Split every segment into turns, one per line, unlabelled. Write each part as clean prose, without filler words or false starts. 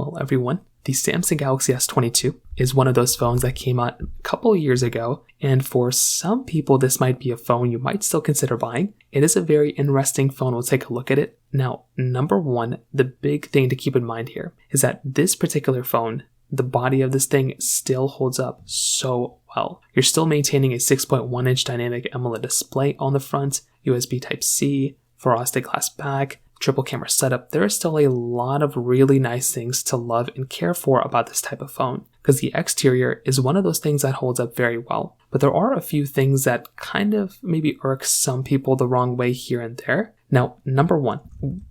Well, everyone, the Samsung Galaxy S22 is one of those phones that came out a couple of years ago, and for some people this might be a phone you might still consider buying. It is a very interesting phone. We'll take a look at it. Now, number one, the big thing to keep in mind here is that this particular phone, the body of this thing still holds up so well. You're still maintaining a 6.1-inch dynamic AMOLED display on the front, USB Type-C, frosted glass back, triple camera setup. There is still a lot of really nice things to love and care for about this type of phone, because the exterior is one of those things that holds up very well. But there are a few things that kind of maybe irk some people the wrong way here and there. Now, number one,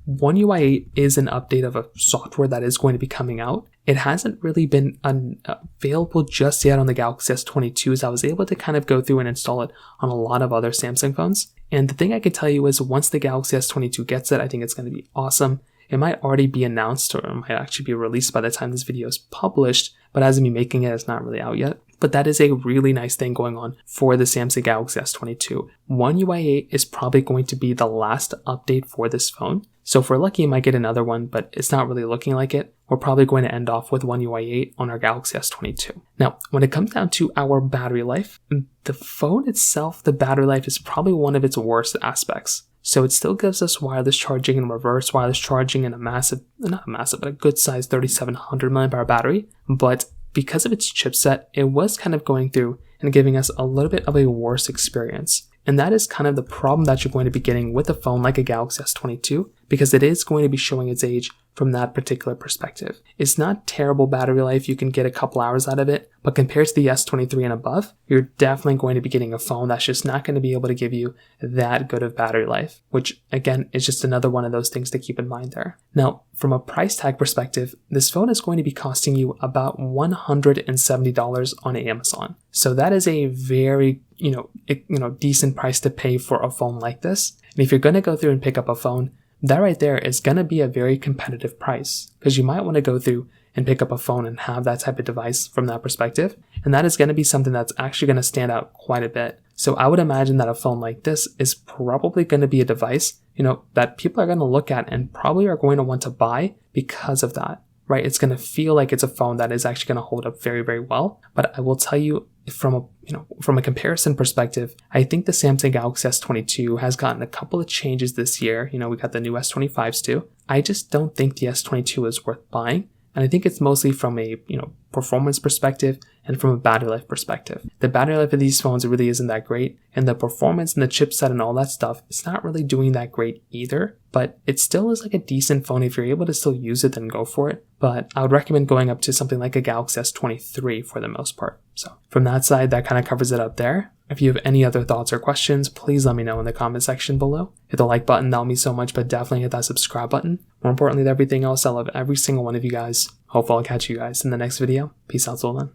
One UI 8 is an update of a software that is going to be coming out. It hasn't really been available just yet on the Galaxy S22, as I was able to kind of go through and install it on a lot of other Samsung phones. And the thing I can tell you is once the Galaxy S22 gets it, I think it's going to be awesome. It might already be announced, or it might actually be released by the time this video is published, but as of me making it, it's not really out yet. But that is a really nice thing going on for the Samsung Galaxy S22. One UI 8 is probably going to be the last update for this phone. So if we're lucky, you might get another one, but it's not really looking like it. We're probably going to end off with One UI 8 on our Galaxy S22. Now, when it comes down to our battery life, the phone itself, the battery life is probably one of its worst aspects. So it still gives us wireless charging and reverse wireless charging in a good size 3700 mAh battery. But because of its chipset, it was kind of going through and giving us a little bit of a worse experience. And that is kind of the problem that you're going to be getting with a phone like a Galaxy S22, because it is going to be showing its age from that particular perspective. It's not terrible battery life, you can get a couple hours out of it, but compared to the S23 and above, you're definitely going to be getting a phone that's just not going to be able to give you that good of battery life, which again is just another one of those things to keep in mind there. Now, from a price tag perspective, this phone is going to be costing you about $170 on Amazon. So that is a very decent price to pay for a phone like this. And if you're going to go through and pick up a phone, that right there is going to be a very competitive price, because you might want to go through and pick up a phone and have that type of device from that perspective. And that is going to be something that's actually going to stand out quite a bit. So I would imagine that a phone like this is probably going to be a device, that people are going to look at and probably are going to want to buy because of that, right? It's going to feel like it's a phone that is actually going to hold up very, very well. But I will tell you, from a comparison perspective, I think the Samsung Galaxy S22 has gotten a couple of changes this year. We got the new S25s too. I just don't think the S22 is worth buying. And I think it's mostly from a performance perspective and from a battery life perspective. The battery life of these phones really isn't that great, and the performance and the chipset and all that stuff, it's not really doing that great either. But it still is like a decent phone. If you're able to still use it, then go for it. But I would recommend going up to something like a Galaxy S23 for the most part. So from that side, that kind of covers it up there. If you have any other thoughts or questions, please let me know in the comment section below. Hit the like button, that'll mean so much, but definitely hit that subscribe button. More importantly than everything else, I love every single one of you guys. Hopefully I'll catch you guys in the next video. Peace out till then.